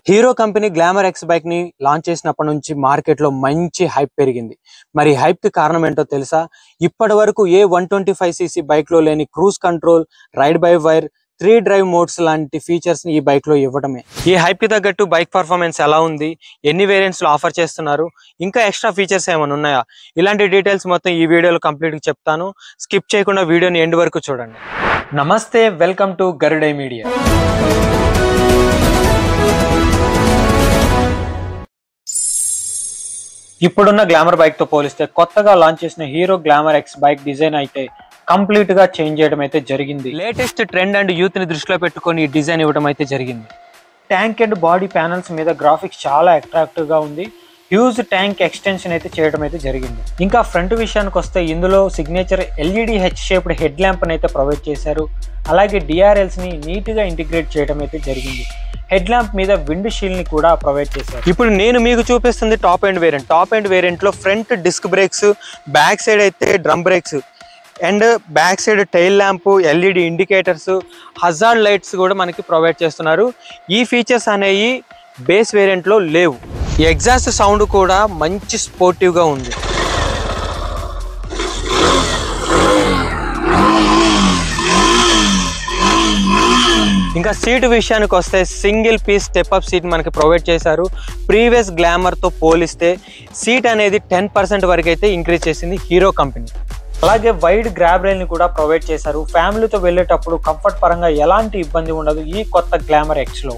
Hero company glamour X bike ని launch చేసినప్పటి నుంచి మార్కెట్ లో మంచి హైప్ పెరిగింది. మరి హైప్ కి కారణం ఏంటో తెలుసా? ఇప్పటి వరకు ఏ 125cc బైక్ లో లేని cruise control, ride by wire, 3 drive modes లాంటి ఫీచర్స్ ని ఈ బైక్ లో ఇవ్వడమే. ఈ హైప్ కి తగ్గట్టు బైక్ పర్ఫార్మెన్స్ ఎలా ఉంది, ఎన్ని వేరియంట్స్ లో ఆఫర్ చేస్తున్నారు, ఇంకా ఎక్స్ట్రా ఫీచర్స్ ఏమైనా ఉన్నాయా, ఇలాంటి డీటెయిల్స్ మొత్తం ఈ వీడియోలో కంప్లీట్ గా చెప్తాను. స్కిప్ చేయకుండా వీడియోని ఎండ్ వరకు చూడండి. నమస్తే, వెల్కమ్ టు గరుడై మీడియా. ఇప్పుడున్న గ్లామర్ బైక్ తో పోలిస్తే కొత్తగా లాంచ్ చేసిన hero glamour X bike design అయితే కంప్లీట్ గా చేంజ్ చేయడం అయితే జరిగింది. లేటెస్ట్ ట్రెండ్ అండ్ యూత్ ని దృష్టిలో పెట్టుకొని ఈ డిజైన్ ఇవ్వడం అయితే జరిగింది. ట్యాంక్ అండ్ బాడీ ప్యానల్స్ మీద గ్రాఫిక్స్ చాలా అట్రాక్టివ్ గా ఉంది. హ్యూజ్ ట్యాంక్ ఎక్స్టెన్షన్ అయితే చేయడం అయితే జరిగింది. ఇంకా ఫ్రంట్ విషయానికి వస్తే ఇందులో signature LED H shaped head lamp అయితే ప్రొవైడ్ చేశారు. అలాగే డిఆర్ఎల్స్ ని నీట్ గా ఇంటిగ్రేట్ చేయడం అయితే జరిగింది. హెడ్ ల్యాంప్ మీద విండ్ షీల్డ్ ని కూడా ప్రొవైడ్ చేశారు. ఇప్పుడు నేను మీకు చూపిస్తుంది top end variant. Top end variant లో front disc brakes, back side అయితే drum brakes and back side tail lamp, LED indicators, hazard lights కూడా మనకి ప్రొవైడ్ చేస్తున్నారు. ఈ ఫీచర్స్ అనేవి బేస్ వేరియంట్ లో లేవు. ఎగ్జాస్ట్ సౌండ్ కూడా మంచి స్పోర్టివ్ గా ఉంది. ఇంకా సీట్ విషయానికి వస్తే single piece step up seat మనకి ప్రొవైడ్ చేశారు. ప్రీవియస్ గ్లామర్ తో పోలిస్తే సీట్ అనేది 10% వరకు అయితే ఇంక్రీజ్ చేసింది హీరో కంపెనీ. అలాగే వైడ్ గ్రాబ్ రైల్ ని కూడా ప్రొవైడ్ చేశారు. ఫ్యామిలీతో వెళ్ళేటప్పుడు కంఫర్ట్ పరంగా ఎలాంటి ఇబ్బంది ఉండదు ఈ కొత్త గ్లామర్ ఎక్స్ లో.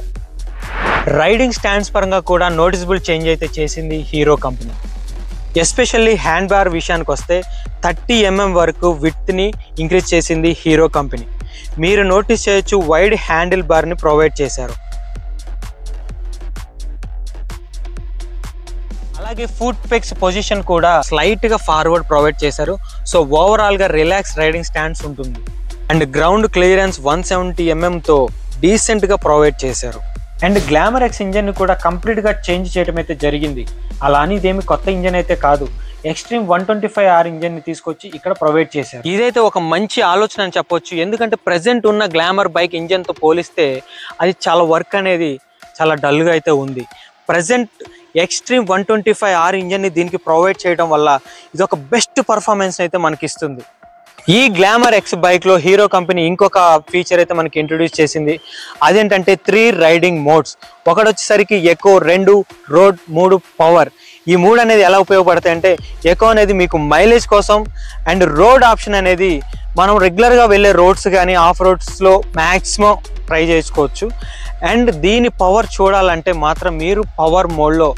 రైడింగ్ స్టాండ్స్ పరంగా కూడా నోటిసబుల్ చేంజ్ అయితే చేసింది Hero company. Especially hand bar విషయానికి వస్తే 30mm వరకు విడ్త్ ని ఇంక్రీజ్ చేసింది హీరో కంపెనీ. మీరు నోటీస్ చేయొచ్చు, వైడ్ హ్యాండిల్ బార్ ని ప్రొవైడ్ చేశారు. అలాగే ఫుట్ పెక్స్ పొజిషన్ కూడా స్లైట్ గా ఫార్వర్డ్ ప్రొవైడ్ చేశారు. సో ఓవరాల్ గా రిలాక్స్ రైడింగ్ స్టాండ్స్ ఉంటుంది. అండ్ గ్రౌండ్ క్లియరెన్స్ 170mm తో డీసెంట్ గా ప్రొవైడ్ చేశారు. అండ్ గ్లామర్ ఎక్స్ ఇంజన్ ని కూడా కంప్లీట్ గా చేంజ్ చేయడం అయితే జరిగింది. అలా అని ఇదేమి కొత్త ఇంజన్ అయితే కాదు. ఎక్స్ట్రీమ్ 125R ఇంజన్ ని తీసుకొచ్చి ఇక్కడ ప్రొవైడ్ చేశారు. ఇదైతే ఒక మంచి ఆలోచన అని చెప్పొచ్చు. ఎందుకంటే ప్రెసెంట్ ఉన్న గ్లామర్ బైక్ ఇంజన్ తో పోలిస్తే అది చాలా వర్క్ అనేది చాలా డల్ గా అయితే ఉంది. ప్రెసెంట్ ఎక్స్ట్రీమ్ 125R ఇంజన్ ని దీనికి ప్రొవైడ్ చేయడం వల్ల ఇది ఒక బెస్ట్ పర్ఫార్మెన్స్ అయితే మనకి ఇస్తుంది. ఈ గ్లామర్ ఎక్స్ బైక్ లో హీరో కంపెనీ ఇంకొక ఫీచర్ అయితే మనకి ఇంట్రొడ్యూస్ చేసింది. అదేంటంటే 3 రైడింగ్ మోడ్స్. ఒకటి వచ్చేసరికి ఎకో, 2 రోడ్, 3 పవర్. ఈ 3 అనేది ఎలా ఉపయోగపడతాయి అంటే, ఎకో అనేది మీకు మైలేజ్ కోసం, అండ్ రోడ్ ఆప్షన్ అనేది మనం రెగ్యులర్గా వెళ్ళే రోడ్స్ కానీ ఆఫ్ రోడ్స్లో మ్యాక్సిమం ట్రై చేసుకోవచ్చు. అండ్ దీని పవర్ చూడాలంటే మాత్రం మీరు పవర్ మోడ్లో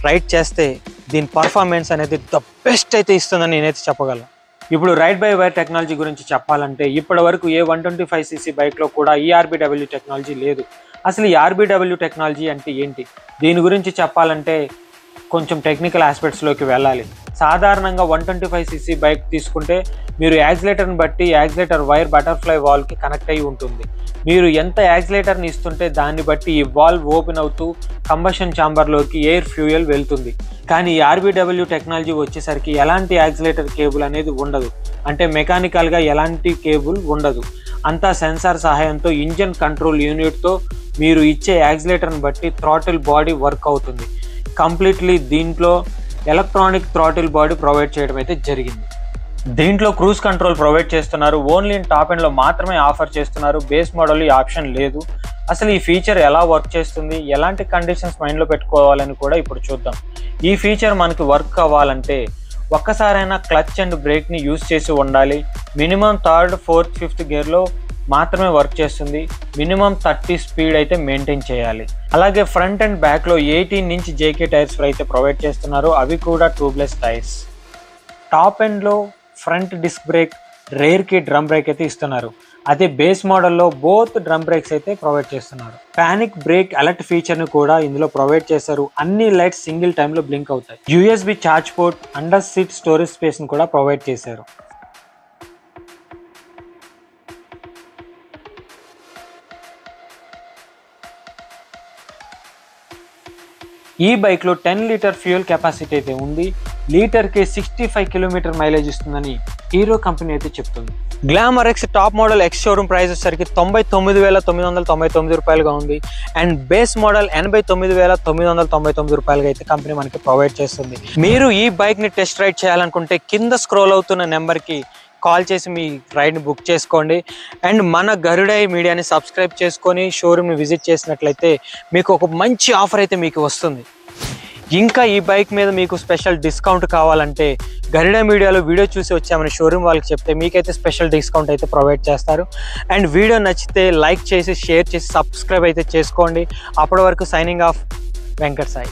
రైడ్ చేస్తే దీని పర్ఫార్మెన్స్ అనేది ద బెస్ట్ అయితే ఇస్తుందని నేనైతే చెప్పగలను. ఇప్పుడు రైడ్ బై వైర్ టెక్నాలజీ గురించి చెప్పాలంటే ఇప్పటి వరకు ఏ 125cc బైక్లో కూడా ఈ RBW టెక్నాలజీ లేదు. అసలు ఈ RBW టెక్నాలజీ అంటే ఏంటి, దీని గురించి చెప్పాలంటే కొంచెం టెక్నికల్ ఆస్పెక్ట్స్లోకి వెళ్ళాలి. సాధారణంగా 125cc బైక్ తీసుకుంటే మీరు యాక్సిలేటర్ని బట్టి యాక్సిలేటర్ వైర్ బటర్ఫ్లై వాల్వ్కి కనెక్ట్ అయి ఉంటుంది. మీరు ఎంత యాక్సిలేటర్ని ఇస్తుంటే దాన్ని బట్టి ఈ వాల్వ్ ఓపెన్ అవుతూ కంబషన్ ఛాంబర్లోకి ఎయిర్ ఫ్యూయల్ వెళ్తుంది. కానీ ఈ RBW టెక్నాలజీ వచ్చేసరికి ఎలాంటి యాక్సిలేటర్ కేబుల్ అనేది ఉండదు. అంటే మెకానికల్గా ఎలాంటి కేబుల్ ఉండదు. అంతా సెన్సార్ సహాయంతో ఇంజన్ కంట్రోల్ యూనిట్తో మీరు ఇచ్చే యాక్సిలేటర్ని బట్టి థ్రాటిల్ బాడీ వర్క్ అవుతుంది. కంప్లీట్లీ దీంట్లో ఎలక్ట్రానిక్ థ్రాటిల్ బాడీ ప్రొవైడ్ చేయడం అయితే జరిగింది. దీంట్లో క్రూజ్ కంట్రోల్ ప్రొవైడ్ చేస్తున్నారు. ఓన్లీ టాప్ ఎండ్లో మాత్రమే ఆఫర్ చేస్తున్నారు. బేస్ మోడల్ ఈ ఆప్షన్ లేదు. అసలు ఈ ఫీచర్ ఎలా వర్క్ చేస్తుంది, ఎలాంటి కండిషన్స్ మైండ్లో పెట్టుకోవాలని కూడా ఇప్పుడు చూద్దాం. ఈ ఫీచర్ మనకి వర్క్ అవ్వాలంటే ఒక్కసారైనా క్లచ్ అండ్ బ్రేక్ని యూజ్ చేసి ఉండాలి. మినిమం 3rd, 4th, 5th గేర్లో మాత్రమే వర్క్ చేస్తుంది. మినిమం 30 స్పీడ్ అయితే మెయింటైన్ చేయాలి. అలాగే ఫ్రంట్ అండ్ బ్యాక్లో 18 ఇంచ్ JK టైర్స్ అయితే ప్రొవైడ్ చేస్తున్నారు. అవి కూడా ట్యూబ్లెస్ టైర్స్. టాప్ ఎండ్లో ఫ్రంట్ డిస్క్ బ్రేక్, రేర్కి డ్రమ్ బ్రేక్ అయితే ఇస్తున్నారు. అదే బేస్ మోడల్లో బోత్ డ్రమ్ బ్రేక్స్ అయితే ప్రొవైడ్ చేస్తున్నారు. పానిక్ బ్రేక్ అలర్ట్ ఫీచర్ని కూడా ఇందులో ప్రొవైడ్ చేశారు. అన్ని లైట్స్ సింగిల్ టైంలో బ్లింక్ అవుతాయి. USB charge port, under seat storage స్పేస్ని కూడా ప్రొవైడ్ చేశారు. ఈ బైక్లో 10 లీటర్ ఫ్యూయల్ కెపాసిటీ అయితే ఉంది. లీటర్కి 65 కిలోమీటర్ మైలేజ్ ఇస్తుందని హీరో కంపెనీ అయితే చెప్తుంది. Glamour X top model ex showroom price వచ్చేసరికి 99,999 రూపాయలుగా ఉంది. అండ్ బేస్ మోడల్ 89,999 రూపాయలుగా అయితే కంపెనీ మనకి ప్రొవైడ్ చేస్తుంది. మీరు ఈ బైక్ని టెస్ట్ రైడ్ చేయాలనుకుంటే కింద స్క్రోల్ అవుతున్న నెంబర్కి కాల్ చేసి మీ రైడ్ని బుక్ చేసుకోండి. అండ్ మన గరుడై మీడియాని సబ్స్క్రైబ్ చేసుకొని షోరూమ్ని విజిట్ చేసినట్లయితే మీకు ఒక మంచి ఆఫర్ అయితే మీకు వస్తుంది. ఇంకా ఈ బైక్ మీద మీకు స్పెషల్ డిస్కౌంట్ కావాలంటే గరుడ మీడియాలో వీడియో చూసి వచ్చామని షోరూమ్ వాళ్ళకి చెప్తే మీకైతే స్పెషల్ డిస్కౌంట్ అయితే ప్రొవైడ్ చేస్తారు. అండ్ వీడియో నచ్చితే లైక్ చేసి షేర్ చేసి సబ్స్క్రైబ్ అయితే చేసుకోండి. అప్పటి వరకు సైనింగ్ ఆఫ్ వెంకట్ సాయి.